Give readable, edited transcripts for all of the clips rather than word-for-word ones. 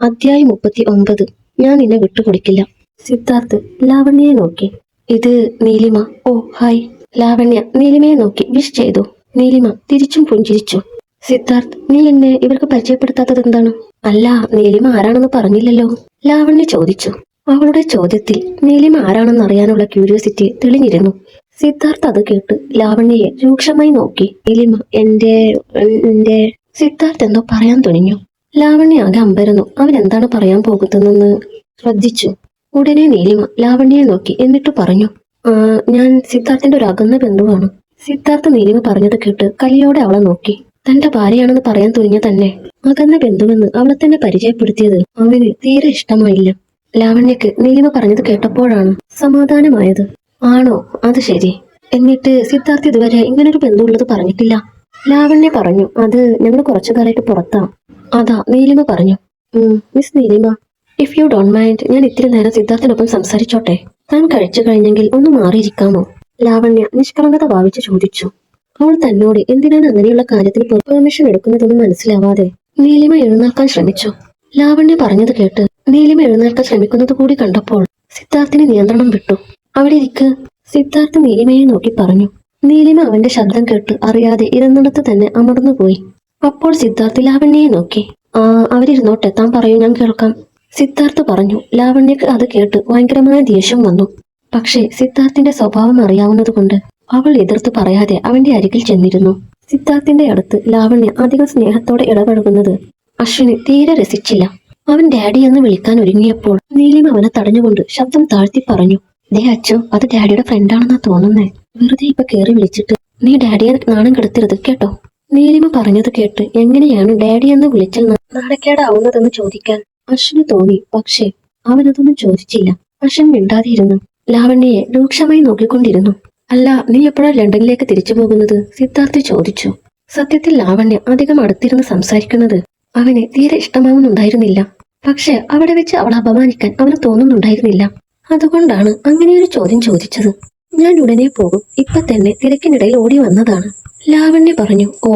അധ്യായം 39. ഞാൻ നിന്നെ വിട്ടുകൊടുക്കില്ല. സിദ്ധാർത്ഥ് ലാവണ്യയെ നോക്കി. ഇത് നീലിമ. ഓ ഹായ്. ലാവണ്യ നീലിമയെ നോക്കി വിഷ് ചെയ്തു. നീലിമ തിരിച്ചും പുഞ്ചിരിച്ചു. സിദ്ധാർത്ഥ്, നീ എന്നെ ഇവർക്ക് പരിചയപ്പെടുത്താത്തത് എന്താണ്? അല്ല, നീലിമ ആരാണെന്ന് പറഞ്ഞില്ലല്ലോ, ലാവണ്യ ചോദിച്ചു. അവളുടെ ചോദ്യത്തിൽ നീലിമ ആരാണെന്ന് അറിയാനുള്ള ക്യൂരിയോസിറ്റി തെളിഞ്ഞിരുന്നു. സിദ്ധാർത്ഥ് അത് കേട്ട് ലാവണ്യയെ രൂക്ഷമായി നോക്കി. നീലിമ എന്റെ സിദ്ധാർത്ഥ് എന്തോ പറയാൻ തുനിഞ്ഞു. ലാവണ്യ ആകെ അമ്പരന്നു. അവൻ എന്താണ് പറയാൻ പോകുന്നതെന്ന് ശ്രദ്ധിച്ചു. ഉടനെ നീലിമ ലാവണ്യയെ നോക്കി. എന്നിട്ട് പറഞ്ഞു, ഞാൻ സിദ്ധാർത്ഥിന്റെ ഒരു അകന്ന ബന്ധുവാണ്. സിദ്ധാർത്ഥ് നീലിമ പറഞ്ഞത് കേട്ട് കലിയോടെ അവളെ നോക്കി. തന്റെ ഭാര്യയാണെന്ന് പറയാൻ തുനിഞ്ഞ തന്നെ അകന്ന ബന്ധുവെന്ന് അവളെ തന്നെ പരിചയപ്പെടുത്തിയത് അവന് തീരെ ഇഷ്ടമായില്ല. ലാവണ്യക്ക് നീലിമ പറഞ്ഞത് കേട്ടപ്പോഴാണ് സമാധാനമായത്. ആണോ, അത് ശരി. എന്നിട്ട് സിദ്ധാർത്ഥ് ഇതുവരെ ഇങ്ങനൊരു ബന്ധുവുള്ളത് പറഞ്ഞിട്ടില്ല. ലാവണ്യ പറഞ്ഞു. അത് ഞങ്ങൾ കുറച്ചു കാലമായിട്ട് പുറത്താ. അതാ, നീലിമ പറഞ്ഞു. Miss Neelima, if you don't mind, ഞാൻ ഇത്തിരി നേരം സിദ്ധാർത്ഥിനൊപ്പം സംസാരിച്ചോട്ടെ? താൻ കഴിച്ചു കഴിഞ്ഞെങ്കിൽ ഒന്ന് മാറിയിരിക്കാമോ? ലാവണ്യ നിഷ്കളങ്കത ഭാവിച്ച് ചോദിച്ചു. അവൾ തന്നോട് എന്തിനാണ് അങ്ങനെയുള്ള കാര്യത്തിൽ പെർമിഷൻ എടുക്കുന്നതെന്ന് മനസ്സിലാവാതെ നീലിമ എഴുന്നേൽക്കാൻ ശ്രമിച്ചു. ലാവണ്യ പറഞ്ഞത് കേട്ട് നീലിമ എഴുന്നേൽക്കാൻ ശ്രമിക്കുന്നത് കൂടി കണ്ടപ്പോൾ സിദ്ധാർത്ഥിന് നിയന്ത്രണം വിട്ടു. അവിടെ ഇരിക്ക്, സിദ്ധാർത്ഥ് നീലിമയെ നോക്കി പറഞ്ഞു. നീലിമ അവന്റെ ശബ്ദം കേട്ട് അറിയാതെ ഇരുന്നിടത്ത് തന്നെ അമർന്നുപോയി. അപ്പോൾ സിദ്ധാർത്ഥ് ലാവണ്യയെ നോക്കി. അവരിരുന്നോട്ടെ, താൻ പറയൂ, ഞാൻ കേൾക്കാം, സിദ്ധാർത്ഥ് പറഞ്ഞു. ലാവണ്യക്ക് അത് കേട്ട് ഭയങ്കരമായ ദേഷ്യം വന്നു. പക്ഷേ സിദ്ധാർത്ഥിന്റെ സ്വഭാവം അറിയാവുന്നതുകൊണ്ട് അവൾ എതിർത്ത് പറയാതെ അവന്റെ അരികിൽ ചെന്നിരുന്നു. സിദ്ധാർത്ഥിന്റെ അടുത്ത് ലാവണ്യ അധികം സ്നേഹത്തോടെ ഇടപഴകുന്നത് അശ്വിന് തീരെ രസിച്ചില്ല. അവൻ ഡാഡി എന്ന് വിളിക്കാൻ ഒരുങ്ങിയപ്പോൾ നീലിമ അവനെ തടഞ്ഞുകൊണ്ട് ശബ്ദം താഴ്ത്തി പറഞ്ഞു. ദേ അച്ചു, അത് ഡാഡിയുടെ ഫ്രണ്ടാണെന്നാ തോന്നുന്നേ. വെറുതെ ഇപ്പൊ കേറി വിളിച്ചിട്ട് നീ ഡാഡിയെ നാണം കെടുത്തരുത് കേട്ടോ. നീലിമ പറഞ്ഞത് കേട്ട് എങ്ങനെയാണ് ഡാഡി എന്ന് വിളിച്ചാൽ നാണക്കേടാവുന്നതെന്ന് ചോദിക്കാൻ അശ്വിന് തോന്നി. പക്ഷേ അവനതൊന്നും ചോദിച്ചില്ല. അശ്വിൻ മിണ്ടാതിരുന്നു ലാവണ്യയെ രൂക്ഷമായി നോക്കിക്കൊണ്ടിരുന്നു. അല്ല, നീ എപ്പോഴാണ് ലണ്ടനിലേക്ക് തിരിച്ചു പോകുന്നത്? സിദ്ധാർത്ഥ് ചോദിച്ചു. സത്യത്തിൽ ലാവണ്യ അധികം അടുത്തിരുന്ന് സംസാരിക്കുന്നത് അവന് തീരെ ഇഷ്ടമാവുന്നുണ്ടായിരുന്നില്ല. പക്ഷെ അവിടെ വെച്ച് അവളെ അപമാനിക്കാൻ അവന് തോന്നുന്നുണ്ടായിരുന്നില്ല. അതുകൊണ്ടാണ് അങ്ങനെയൊരു ചോദ്യം ചോദിച്ചത്. ഞാൻ ഉടനെ പോകും, ഇപ്പൊ തന്നെ തിരക്കിനിടയിൽ ഓടി വന്നതാണ്, ലാവണ്യ പറഞ്ഞു. ഓ,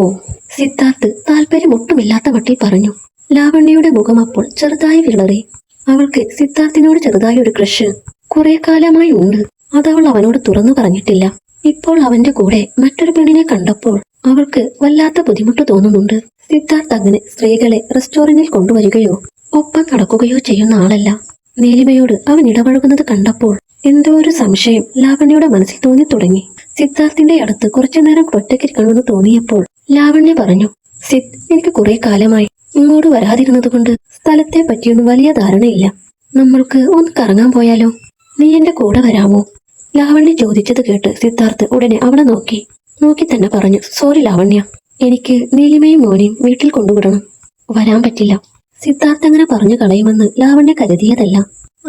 സിദ്ധാർത്ഥ് താല്പര്യം ഒട്ടുമില്ലാത്ത മട്ടിൽ പറഞ്ഞു. ലാവണ്യയുടെ മുഖം അപ്പോൾ ചെറുതായി വിളറി. അവൾക്ക് സിദ്ധാർത്ഥിനോട് ചെറുതായി ഒരു ക്രഷ് കുറെ കാലമായി ഉണ്ട്. അതവൾ അവനോട് തുറന്നു പറഞ്ഞിട്ടില്ല. ഇപ്പോൾ അവന്റെ കൂടെ മറ്റൊരു പെണ്ണിനെ കണ്ടപ്പോൾ അവൾക്ക് വല്ലാത്ത ബുദ്ധിമുട്ട് തോന്നുന്നുണ്ട്. സിദ്ധാർത്ഥ് അങ്ങനെ സ്ത്രീകളെ റെസ്റ്റോറന്റിൽ കൊണ്ടുവരികയോ ഒപ്പം നടക്കുകയോ ചെയ്യുന്ന ആളല്ല. നീലിമയോട് അവൻ ഇടപഴകുന്നത് കണ്ടപ്പോൾ എന്തോ ഒരു സംശയം ലാവണ്യയുടെ മനസ്സിൽ തോന്നി തുടങ്ങി. സിദ്ധാർത്ഥിന്റെ അടുത്ത് കുറച്ചു നേരം ഒറ്റയ്ക്കിരിക്കണമെന്ന് തോന്നിയപ്പോൾ ലാവണ്യ പറഞ്ഞു. സിദ്, എനിക്ക് കുറെ കാലമായി ഇങ്ങോട്ട് വരാതിരുന്നത് കൊണ്ട് സ്ഥലത്തെ പറ്റിയൊന്നും വലിയ ധാരണയില്ല. നമ്മൾക്ക് ഒന്ന് കറങ്ങാൻ പോയാലോ? നീ എന്റെ കൂടെ വരാമോ? ലാവണ്യ ചോദിച്ചത് കേട്ട് സിദ്ധാർത്ഥ് ഉടനെ അവളെ നോക്കി തന്നെ പറഞ്ഞു. സോറി ലാവണ്യ, എനിക്ക് നീലിമയും മോനെയും വീട്ടിൽ കൊണ്ടുവിടണം. വരാൻ പറ്റില്ല. സിദ്ധാർത്ഥ് അങ്ങനെ പറഞ്ഞു കളയുമെന്ന് ലാവണ്യ കരുതിയതല്ല.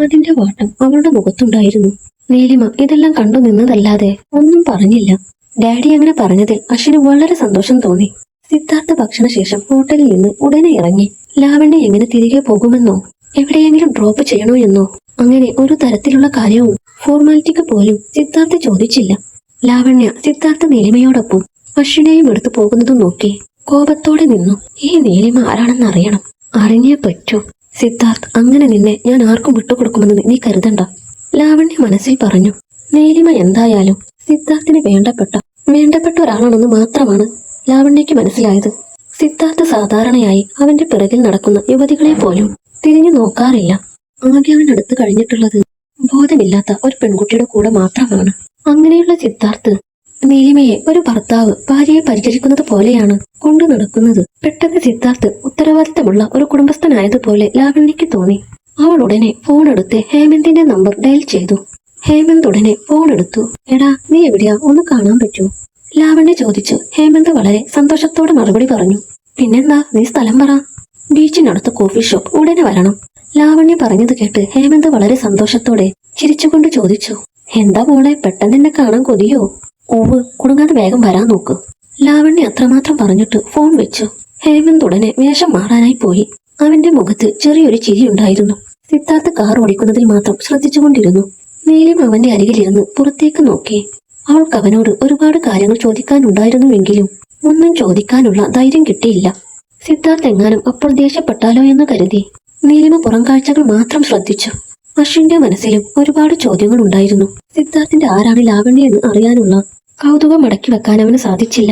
അതിന്റെ വാട്ടം അവളുടെ മുഖത്തുണ്ടായിരുന്നു. നീലിമ ഇതെല്ലാം കണ്ടു നിന്നതല്ലാതെ ഒന്നും പറഞ്ഞില്ല. ഡാഡി അങ്ങനെ പറഞ്ഞതിൽ അശ്വിന് വളരെ സന്തോഷം തോന്നി. സിദ്ധാർത്ഥ ഭക്ഷണശേഷം ഹോട്ടലിൽ നിന്ന് ഉടനെ ഇറങ്ങി. ലാവണ്യ എങ്ങനെ തിരികെ പോകുമെന്നോ എവിടെയെങ്കിലും ഡ്രോപ്പ് ചെയ്യണോ എന്നോ അങ്ങനെ ഒരു തരത്തിലുള്ള കാര്യവും ഫോർമാലിറ്റിക്ക് പോലും സിദ്ധാർത്ഥ ചോദിച്ചില്ല. ലാവണ്യ സിദ്ധാർത്ഥ നീലിമയോടൊപ്പം അശ്വിനെയും എടുത്തു പോകുന്നതും നോക്കി കോപത്തോടെ നിന്നു. ഈ നീലിമ ആരാണെന്ന് അറിയണം, അറിഞ്ഞേ പറ്റൂ. സിദ്ധാർത്ഥ്, അങ്ങനെ നിന്നെ ഞാൻ ആർക്കും വിട്ടുകൊടുക്കുമെന്ന് നീ കരുതണ്ട, ലാവണ്യ മനസ്സിൽ പറഞ്ഞു. നീലിമ എന്തായാലും സിദ്ധാർത്ഥിന് വേണ്ടപ്പെട്ട ഒരാളാണെന്ന് മാത്രമാണ് ലാവണ്യക്ക് മനസ്സിലായത്. സിദ്ധാർത്ഥ് സാധാരണയായി അവന്റെ പിറകിൽ നടക്കുന്ന യുവതികളെ പോലും തിരിഞ്ഞു നോക്കാറില്ല. ആകെ അവൻ അടുത്ത് കഴിഞ്ഞിട്ടുള്ളത് ബോധമില്ലാത്ത ഒരു പെൺകുട്ടിയുടെ കൂടെ മാത്രമാണ്. അങ്ങനെയുള്ള സിദ്ധാർത്ഥ് നീലിമയെ ഒരു ഭർത്താവ് ഭാര്യയെ പരിചരിക്കുന്നത് പോലെയാണ് കൊണ്ടു നടക്കുന്നത്. പെട്ടെന്ന് സിദ്ധാർത്ഥ് ഉത്തരവാദിത്തമുള്ള ഒരു കുടുംബസ്ഥനായതുപോലെ ലാവണ്യക്ക് തോന്നി. അവൾ ഉടനെ ഫോൺ എടുത്ത് ഹേമന്തിന്റെ നമ്പർ ഡയൽ ചെയ്തു. ഹേമന്ത് ഉടനെ ഫോൺ എടുത്തു. എടാ, നീ എവിടെയാ, ഒന്ന് കാണാൻ പറ്റൂ? ലാവണ്യ ചോദിച്ചു. ഹേമന്ത് വളരെ സന്തോഷത്തോടെ മറുപടി പറഞ്ഞു. പിന്നെന്താ, നീ സ്ഥലം പറ. ബീച്ചിനടുത്ത കോഫി ഷോപ്പ്, ഉടനെ വരണം. ലാവണ്യ പറഞ്ഞത് കേട്ട് ഹേമന്ത് വളരെ സന്തോഷത്തോടെ ചിരിച്ചുകൊണ്ട് ചോദിച്ചു. എന്താ മോളെ, പെട്ടെന്ന് എന്നെ കാണാൻ കൊതിയോ? ഓവ്, കുടുങ്ങാതെ വേഗം വരാൻ നോക്ക്. ലാവണ്യ അത്രമാത്രം പറഞ്ഞിട്ട് ഫോൺ വെച്ചു. ഹേമന്ത് ഉടനെ വേഷം മാറാനായി പോയി. അവന്റെ മുഖത്ത് ചെറിയൊരു ചിരി ഉണ്ടായിരുന്നു. സിദ്ധാർത്ഥ് കാർ ഓടിക്കുന്നതിൽ മാത്രം ശ്രദ്ധിച്ചുകൊണ്ടിരുന്നു. നീലിമ അവന്റെ അരികിലിരുന്ന് പുറത്തേക്ക് നോക്കി. അവൾക്ക് അവനോട് ഒരുപാട് കാര്യങ്ങൾ ചോദിക്കാനുണ്ടായിരുന്നുവെങ്കിലും ഒന്നും ചോദിക്കാനുള്ള ധൈര്യം കിട്ടിയില്ല. സിദ്ധാർത്ഥ് എങ്ങാനും അപ്പോൾ ദേഷ്യപ്പെട്ടാലോ എന്ന് കരുതി നീലിമ പുറം കാഴ്ചകൾ മാത്രം ശ്രദ്ധിച്ചു. അശ്വിന്റെ മനസ്സിലും ഒരുപാട് ചോദ്യങ്ങൾ ഉണ്ടായിരുന്നു. സിദ്ധാർത്ഥിന്റെ ആരാണ് ലാവണ്യ എന്ന് അറിയാനുള്ള കൗതുകം അടക്കി വെക്കാൻ അവന് സാധിച്ചില്ല.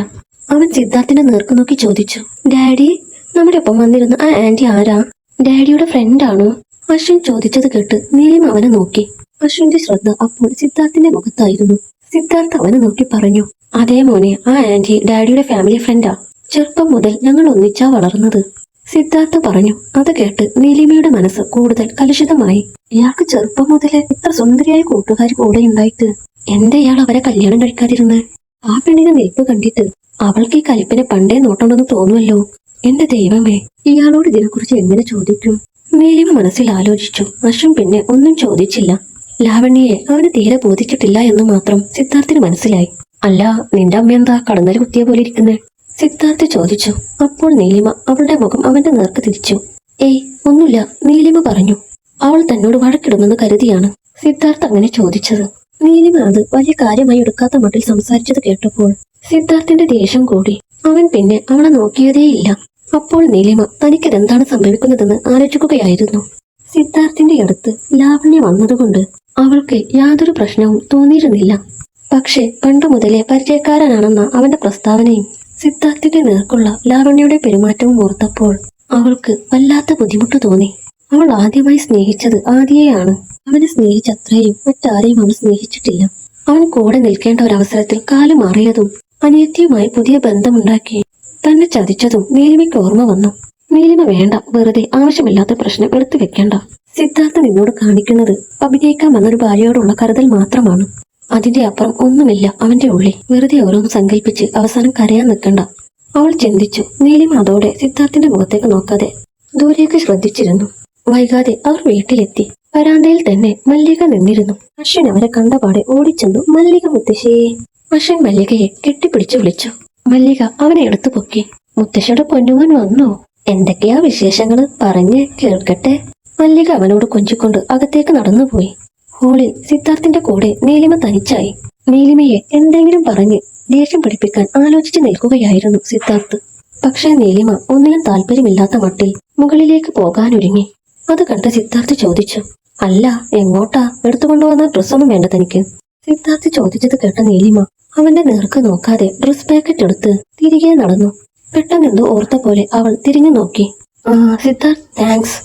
അവൻ സിദ്ധാർത്ഥിന്റെ നേർക്ക് നോക്കി ചോദിച്ചു, ഡാഡി, നമ്മുടെ ഒപ്പം വന്നിരുന്ന ആ ആന്റി ആരാ? ഡാഡിയുടെ ഫ്രണ്ടാണോ? അശ്വിൻ ചോദിച്ചത് കേട്ട് നീലിമ അവനെ നോക്കി. അശ്വിന്റെ ശ്രദ്ധ അപ്പോൾ സിദ്ധാർത്ഥിന്റെ മുഖത്തായിരുന്നു. സിദ്ധാർത്ഥ് അവനെ നോക്കി പറഞ്ഞു, അതേ മോനെ, ആ ആന്റി ഡാഡിയുടെ ഫാമിലി ഫ്രണ്ടാ. ചെറുപ്പം മുതൽ ഞങ്ങൾ ഒന്നിച്ചാ വളർന്നത്. സിദ്ധാർത്ഥ് പറഞ്ഞു. അത് കേട്ട് നീലിമയുടെ മനസ്സ് കൂടുതൽ കലുഷിതമായി. ഇയാൾക്ക് ചെറുപ്പം മുതലേ ഇത്ര സുന്ദരിയായ കൂട്ടുകാർ കൂടെ ഉണ്ടായിട്ട് എന്താ ഇയാൾ അവരെ കല്യാണം കഴിക്കാതിരുന്ന്? ആ പെണ്ണിനെ നിൽപ്പ് കണ്ടിട്ട് അവൾക്ക് ഈ കലിപ്പിനെ പണ്ടേ നോട്ടമുണ്ടെന്ന് തോന്നുമല്ലോ. എന്റെ ദൈവമേ, ഇയാളോട് ഇതിനെക്കുറിച്ച് എങ്ങനെ ചോദിക്കും? നീലിമ മനസ്സിൽ ആലോചിച്ചു. അശ്വിൻ പിന്നെ ഒന്നും ചോദിച്ചില്ല. ലാവണ്യയെ അവന് തീരെ ബോധിച്ചിട്ടില്ല എന്ന് മാത്രം സിദ്ധാർത്ഥിന് മനസ്സിലായി. അല്ല, നിന്റെ അമ്മ എന്താ കടന്നൽ കുത്തിയ പോലെ ഇരിക്കുന്നേ? സിദ്ധാർത്ഥ് ചോദിച്ചു. അപ്പോൾ നീലിമ അവളുടെ മുഖം അവന്റെ നേർക്ക് തിരിച്ചു. ഏയ്, ഒന്നുമില്ല, നീലിമ പറഞ്ഞു. അവൾ തന്നോട് വഴക്കിടുമെന്ന് കരുതിയാണ് സിദ്ധാർത്ഥ് അങ്ങനെ ചോദിച്ചത്. നീലിമ അത് വലിയ കാര്യമായി എടുക്കാത്ത മട്ടിൽ സംസാരിച്ചത് കേട്ടപ്പോൾ സിദ്ധാർത്ഥിന്റെ ദേഷ്യം കൂടി. അവൻ പിന്നെ അവളെ നോക്കിയതേയില്ല. അപ്പോൾ നീലിമ തനിക്കിതെന്താണ് സംഭവിക്കുന്നതെന്ന് ആലോചിക്കുകയായിരുന്നു. സിദ്ധാർത്ഥിന്റെ അടുത്ത് ലാവണ്യ വന്നതുകൊണ്ട് അവൾക്ക് യാതൊരു പ്രശ്നവും തോന്നിയിരുന്നില്ല. പക്ഷെ പണ്ടു മുതലേ പരിചയക്കാരനാണെന്ന അവന്റെ പ്രസ്താവനയും സിദ്ധാർത്ഥിന്റെ നേർക്കുള്ള ലാവണ്യയുടെ പെരുമാറ്റവും ഓർത്തപ്പോൾ അവൾക്ക് വല്ലാത്ത ബുദ്ധിമുട്ട് തോന്നി. അവൾ ആദ്യമായി സ്നേഹിച്ചത് ആദിയെയാണ്. അവനെ സ്നേഹിച്ചത്രയും മറ്റാരെയും അവൾ സ്നേഹിച്ചിട്ടില്ല. അവൻ കൂടെ നിൽക്കേണ്ട ഒരവസരത്തിൽ കാലു മാറിയതും അനിയത്തിയുമായി പുതിയ ബന്ധമുണ്ടാക്കി തന്നെ ചതിച്ചതും നീലിമയ്ക്ക് ഓർമ്മ വന്നു. നീലിമ വേണ്ട, വെറുതെ ആവശ്യമില്ലാത്ത പ്രശ്നം എടുത്തു വെക്കേണ്ട. സിദ്ധാർത്ഥ നിന്നോട് കാണിക്കുന്നത് അഭിനയിക്കാൻ വന്നൊരു ഭാര്യയോടുള്ള കരുതൽ മാത്രമാണ്. അതിന്റെ അപ്പുറം ഒന്നുമില്ല അവന്റെ ഉള്ളിൽ. വെറുതെ ഓരോന്ന് സങ്കല്പിച്ച് അവസാനം കരയാൻ നിൽക്കണ്ട, അവൾ ചിന്തിച്ചു. നീലിമ അതോടെ സിദ്ധാർത്ഥിന്റെ മുഖത്തേക്ക് നോക്കാതെ ദൂരേക്ക് ശ്രദ്ധിച്ചിരുന്നു. വൈകാതെ അവർ വീട്ടിലെത്തി. വരാന്തയിൽ തന്നെ മല്ലിക നിന്നിരുന്നു. അശ്വിൻ അവരെ കണ്ടപാടെ ഓടിച്ചെന്നു, മല്ലിക മുത്തശ്ശിയെ. അശ്വിൻ മല്ലികയെ കെട്ടിപ്പിടിച്ചു വിളിച്ചു. മല്ലിക അവനെ എടുത്തു പൊക്കി. മുത്തശ്ശിയുടെ പൊന്നുമോൻ വന്നോ? എന്തൊക്കെയാ വിശേഷങ്ങള്, പറഞ്ഞ് കേൾക്കട്ടെ. മല്ലിക അവനോട് കൊഞ്ചിക്കൊണ്ട് അകത്തേക്ക് നടന്നുപോയി. ഹോളിൽ സിദ്ധാർത്ഥിന്റെ കൂടെ നീലിമ തനിച്ചായി. നീലിമയെ എന്തെങ്കിലും പറഞ്ഞ് ദേഷ്യം പിടിപ്പിക്കാൻ ആലോചിച്ച് നിൽക്കുകയായിരുന്നു സിദ്ധാർത്ഥ്. പക്ഷേ നീലിമ ഒന്നിനും താല്പര്യമില്ലാത്ത മട്ടിൽ മുകളിലേക്ക് പോകാനൊരുങ്ങി. അത് കണ്ട് സിദ്ധാർത്ഥ് ചോദിച്ചു, അല്ല, എങ്ങോട്ടാ? എടുത്തുകൊണ്ടുവന്ന ഡ്രസ്സൊന്നും വേണ്ട തനിക്ക്? സിദ്ധാർത്ഥ് ചോദിച്ചത് കേട്ട നീലിമ അവന്റെ നേർക്ക് നോക്കാതെ ഡ്രസ് പാക്കറ്റ് എടുത്ത് തിരികെ നടന്നു. പെട്ടെന്നെന്തോ ഓർത്ത പോലെ അവൾ തിരിഞ്ഞു നോക്കി. സിദ്ധാർത്ഥ്, താങ്ക്സ്.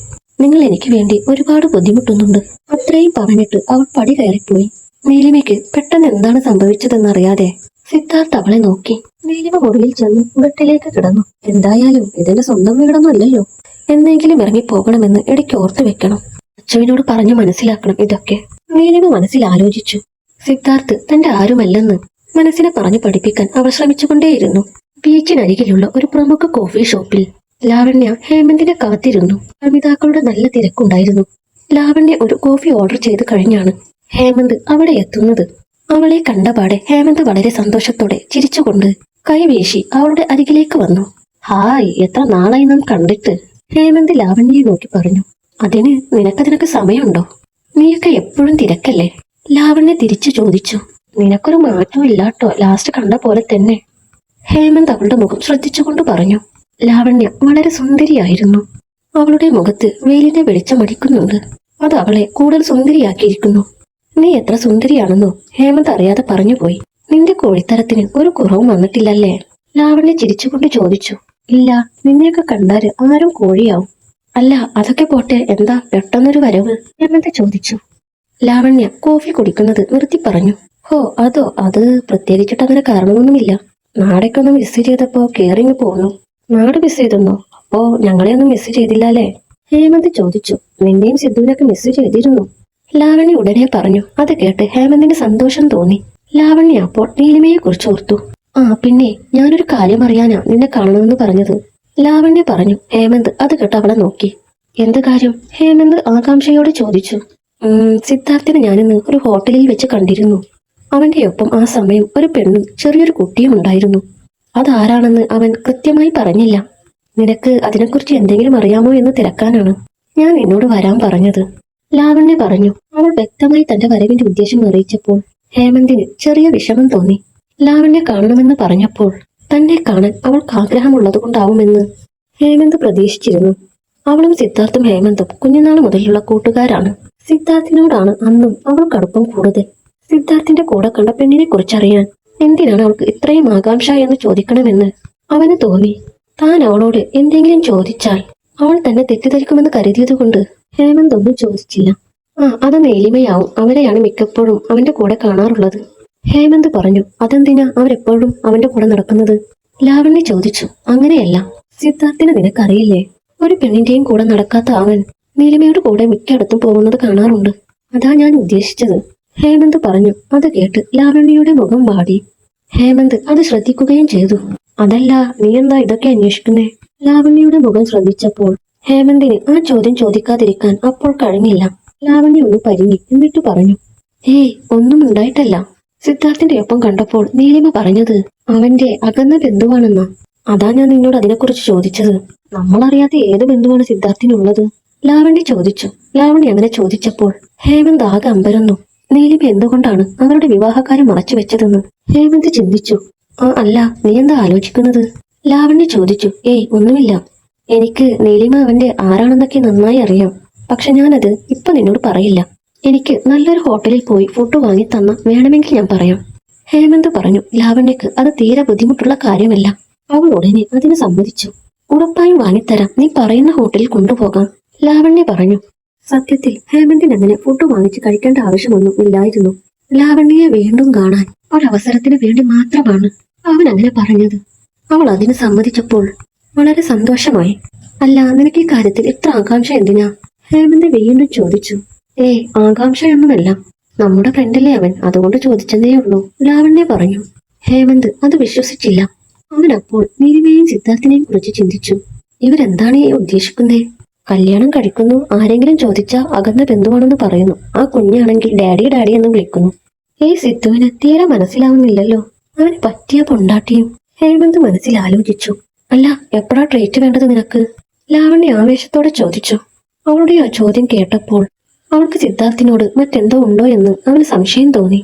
നിങ്ങൾ എനിക്ക് വേണ്ടി ഒരുപാട് ബുദ്ധിമുട്ടുന്നുണ്ട്. അത്രയും പറഞ്ഞിട്ട് അവൾ പടി കയറിപ്പോയി. നീലിമയ്ക്ക് പെട്ടെന്ന് എന്താണ് സംഭവിച്ചതെന്നറിയാതെ സിദ്ധാർത്ഥ് അവളെ നോക്കി. നീലിമ മുറിയിൽ ചെന്ന് ബെഡിലേക്ക് കിടന്നു. എന്തായാലും ഇതിന്റെ സ്വന്തം വീടൊന്നും അല്ലല്ലോ. എന്തെങ്കിലും ഇറങ്ങിപ്പോകണമെന്ന് ഇടയ്ക്ക് ഓർത്തു വെക്കണം. അച്ഛനോട് പറഞ്ഞു മനസ്സിലാക്കണം ഇതൊക്കെ. നീലിമ മനസ്സിൽ ആലോചിച്ചു. സിദ്ധാർത്ഥ് തന്റെ ആരുമല്ലെന്ന് മനസ്സിനെ പറഞ്ഞു പഠിപ്പിക്കാൻ അവൾ ശ്രമിച്ചുകൊണ്ടേയിരുന്നു. ബീച്ചിനരികിലുള്ള ഒരു പ്രമുഖ കോഫി ഷോപ്പിൽ ലാവണ്യ ഹേമന്തിനെ കാത്തിരുന്നു. കവിതാക്കളുടെ നല്ല തിരക്കുണ്ടായിരുന്നു. ലാവണ്യ ഒരു കോഫി ഓർഡർ ചെയ്ത് കഴിഞ്ഞാണ് ഹേമന്ത് അവിടെ എത്തുന്നത്. അവളെ കണ്ടപാടെ ഹേമന്ത് വളരെ സന്തോഷത്തോടെ ചിരിച്ചുകൊണ്ട് കൈവീശി അവളുടെ അരികിലേക്ക് വന്നു. ഹായ്, എത്ര നാളായി നാം കണ്ടിട്ട്? ഹേമന്ത് ലാവണ്യയെ നോക്കി പറഞ്ഞു. നിനക്ക് സമയമുണ്ടോ? നീയൊക്കെ എപ്പോഴും തിരക്കല്ലേ? ലാവണ്യ തിരിച്ചു ചോദിച്ചു. നിനക്കൊരു മാറ്റവും ഇല്ലാട്ടോ, ലാസ്റ്റ് കണ്ട പോലെ തന്നെ. ഹേമന്ത് അവളുടെ മുഖം ശ്രദ്ധിച്ചുകൊണ്ട് പറഞ്ഞു. ലാവണ്യ വളരെ സുന്ദരിയായിരുന്നു. അവളുടെ മുഖത്ത് വെയിലിന്റെ വെളിച്ചമടിക്കുന്നുണ്ട്. അത് അവളെ കൂടുതൽ സുന്ദരിയാക്കിയിരിക്കുന്നു. നീ എത്ര സുന്ദരിയാണെന്നോ ഹേമന്ത് അറിയാതെ പറഞ്ഞുപോയി. നിന്റെ കോഴിത്തരത്തിന് ഒരു കുറവും വന്നിട്ടില്ലല്ലേ? ലാവണ്യ ചിരിച്ചുകൊണ്ട് ചോദിച്ചു. ഇല്ല, നിന്നെയൊക്കെ കണ്ടാല് ആരും കോഴിയാവും. അല്ല, അതൊക്കെ പോട്ടെ, എന്താ പെട്ടെന്നൊരു വരവ്? ഹേമന്ത് ചോദിച്ചു. ലാവണ്യ കോഫി കുടിക്കുന്നത് നിർത്തി പറഞ്ഞു. ഹോ, അതോ, അത് പ്രത്യേകിച്ചിട്ട് അങ്ങനെ കാരണമൊന്നുമില്ല. നാടൊക്കെ ഒന്ന് മിസ് ചെയ്തപ്പോ കേറിങ്ങ് പോന്നു. നാട് മിസ് ചെയ്തെന്നോ? അപ്പോ ഞങ്ങളെ ഒന്നും മിസ് ചെയ്തില്ല അല്ലേ? ഹേമന്ത് ചോദിച്ചു. നിന്നെയും സിദ്ധുവിനൊക്കെ മിസ് ചെയ്തിരുന്നു. ലാവണ്യ ഉടനെ പറഞ്ഞു. അത് കേട്ട് ഹേമന്തിന് സന്തോഷം തോന്നി. ലാവണ്യ അപ്പോൾ നീലിമയെ കുറിച്ച് ഓർത്തു. പിന്നെ ഞാനൊരു കാര്യം അറിയാനാ നിന്നെ കാണണമെന്ന് പറഞ്ഞത്, ലാവണ്യ പറഞ്ഞു. ഹേമന്ത് അത് കേട്ട് അവളെ നോക്കി. എന്ത് കാര്യം? ഹേമന്ത് ആകാംക്ഷയോടെ ചോദിച്ചു. സിദ്ധാർത്ഥിനെ ഞാനിന്ന് ഒരു ഹോട്ടലിൽ വെച്ച് കണ്ടിരുന്നു. അവന്റെ ഒപ്പം ആ സമയം ഒരു പെണ്ണും ചെറിയൊരു കുട്ടിയും ഉണ്ടായിരുന്നു. അതാരാണെന്ന് അവൻ കൃത്യമായി പറഞ്ഞില്ല. നിനക്ക് അതിനെക്കുറിച്ച് എന്തെങ്കിലും അറിയാമോ എന്ന് തിരക്കാനാണ് ഞാൻ എന്നോട് വരാൻ പറഞ്ഞത്, ലാവണ്യ പറഞ്ഞു. അവൾ വ്യക്തമായി തന്റെ വരവിന്റെ ഉദ്ദേശം അറിയിച്ചപ്പോൾ ഹേമന്തിന് ചെറിയ വിഷമം തോന്നി. ലാവണ്യ കാണണമെന്ന് പറഞ്ഞപ്പോൾ തന്നെ കാണാൻ അവൾക്ക് ആഗ്രഹമുള്ളത് കൊണ്ടാവുമെന്ന് ഹേമന്ത് പ്രതീക്ഷിച്ചിരുന്നു. അവളും സിദ്ധാർത്ഥും ഹേമന്തും കുഞ്ഞുനാൾ മുതലുള്ള കൂട്ടുകാരാണ്. സിദ്ധാർത്ഥിനോടാണ് അന്നും അവൾക്ക് അടുപ്പം കൂടുതൽ. സിദ്ധാർത്ഥിന്റെ കൂടെ കണ്ട പെണ്ണിനെ കുറിച്ചറിയാൻ എന്തിനാണ് അവൾക്ക് ഇത്രയും ആകാംക്ഷ എന്ന് ചോദിക്കണമെന്ന് അവന് തോന്നി. താൻ അവളോട് എന്തെങ്കിലും ചോദിച്ചാൽ അവൾ തന്നെ തെറ്റിദ്ധരിക്കുമെന്ന് കരുതിയതുകൊണ്ട് ഹേമന്ത് ഒന്നും ചോദിച്ചില്ല. അത് നീലിമയാവും, അവരെയാണ് മിക്കപ്പോഴും അവന്റെ കൂടെ കാണാറുള്ളത്. ഹേമന്ത് പറഞ്ഞു. അതെന്തിനാ അവരെപ്പോഴും അവന്റെ കൂടെ നടക്കുന്നത്? ലാവണ്യ ചോദിച്ചു. അങ്ങനെയല്ല, സിദ്ധാർത്ഥിനെ നിനക്കറിയില്ലേ? ഒരു പെണ്ണിന്റെയും കൂടെ നടക്കാത്ത അവൻ നീലിമയുടെ കൂടെ മിക്കയിടത്തും പോകുന്നത് കാണാറുണ്ട്. അതാ ഞാൻ ഉദ്ദേശിച്ചത്, ഹേമന്ത് പറഞ്ഞു. അത് കേട്ട് ലാവണ്യയുടെ മുഖം വാടി. ഹേമന്ത് അത് ശ്രദ്ധിക്കുകയും ചെയ്തു. അതല്ല, നീ എന്താ ഇതൊക്കെ അന്വേഷിക്കുന്നേ? ലാവണ്യയുടെ മുഖം ശ്രദ്ധിച്ചപ്പോൾ ഹേമന്തിന് ആ ചോദ്യം ചോദിക്കാതിരിക്കാൻ അപ്പോൾ കഴിഞ്ഞില്ല. ലാവണ്യ ഒന്ന് പരിങ്ങി, എന്നിട്ട് പറഞ്ഞു. ഒന്നും ഉണ്ടായിട്ടല്ല. സിദ്ധാർത്ഥിന്റെ ഒപ്പം കണ്ടപ്പോൾ നീലിമ പറഞ്ഞത് അവന്റെ അകന്ന ബന്ധുവാണെന്നാ. അതാ ഞാൻ നിന്നോട് അതിനെക്കുറിച്ച് ചോദിച്ചത്. നമ്മളറിയാത്ത ഏത് ബന്ധുവാണ് സിദ്ധാർത്ഥിനുള്ളത്? ലാവണ്യ ചോദിച്ചു. ലാവണ്യ അങ്ങനെ ചോദിച്ചപ്പോൾ ഹേമന്ത് ആകെ അമ്പരന്നു. നീലിമ എന്തുകൊണ്ടാണ് അവരുടെ വിവാഹക്കാര്യം മറച്ചു വെച്ചതെന്ന് ഹേമന്ത് ചിന്തിച്ചു. അല്ല, നീ എന്താ ആലോചിക്കുന്നത്? ലാവണ്യ ചോദിച്ചു. ഒന്നുമില്ല. എനിക്ക് നീലിമ അവന്റെ ആരാണെന്നൊക്കെ നന്നായി അറിയാം. പക്ഷെ ഞാനത് ഇപ്പൊ നിന്നോട് പറയില്ല. എനിക്ക് നല്ലൊരു ഹോട്ടലിൽ പോയി ഫുഡ് വാങ്ങി തന്ന വേണമെങ്കിൽ ഞാൻ പറയാം. ഹേമന്ത് പറഞ്ഞു. ലാവണ്യക്ക് അത് തീരെ ബുദ്ധിമുട്ടുള്ള കാര്യമല്ല. അവൾ ഉടനെ അതിന് സമ്മതിച്ചു. ഉറപ്പായും വാങ്ങിത്തരാം, നീ പറയുന്ന ഹോട്ടലിൽ കൊണ്ടുപോകാം, ലാവണ്യ പറഞ്ഞു. സത്യത്തിൽ ഹേമന്തിന് അങ്ങനെ ഫുഡ് വാങ്ങിച്ച് കഴിക്കേണ്ട ആവശ്യമൊന്നും ഇല്ലായിരുന്നു. ലാവണ്യയെ വീണ്ടും കാണാൻ ഒരവസരത്തിന് വേണ്ടി മാത്രമാണ് അവൻ അങ്ങനെ പറഞ്ഞത്. അവൾ അതിന് സമ്മതിച്ചപ്പോൾ വളരെ സന്തോഷമായി. അല്ല, നിനക്ക് ഈ കാര്യത്തിൽ ഇത്ര ആകാംക്ഷ എന്തിനാ? ഹേമന്ത് വീണ്ടും ചോദിച്ചു. ആകാംക്ഷയൊന്നുമല്ല, നമ്മുടെ ഫ്രണ്ടല്ലേ അവൻ, അതുകൊണ്ട് ചോദിച്ചെന്നേ ഉള്ളൂ, ലാവണ്യ പറഞ്ഞു. ഹേമന്ത് അത് വിശ്വസിച്ചില്ല. അവൻ അപ്പോൾ നീലിമയെയും സിദ്ധാർത്ഥിനെയും കുറിച്ച് ചിന്തിച്ചു. ഇവരെന്താണ് ഈ ഉദ്ദേശിക്കുന്നേ? കല്യാണം കഴിക്കുന്നു, ആരെങ്കിലും ചോദിച്ചാൽ അകന്ന ബന്ധുവാണെന്ന് പറയുന്നു. ആ കുഞ്ഞാണെങ്കിൽ ഡാഡി ഡാഡി എന്ന് വിളിക്കുന്നു. സിദ്ധുവിന് തീരെ മനസ്സിലാവുന്നില്ലല്ലോ. അവന് പറ്റിയ പൊണ്ടാട്ടിയും. ഹേമന്ത് മനസ്സിൽ ആലോചിച്ചു. അല്ല, എപ്പോഴാ ട്രീറ്റ് വേണ്ടത് നിനക്ക്? ലാവണ്യ ആവേശത്തോടെ ചോദിച്ചു. അവളുടെ ആ ചോദ്യം കേട്ടപ്പോൾ അവൾക്ക് സിദ്ധാർത്ഥിനോട് മറ്റെന്തോ ഉണ്ടോ എന്ന് അവന് സംശയം തോന്നി.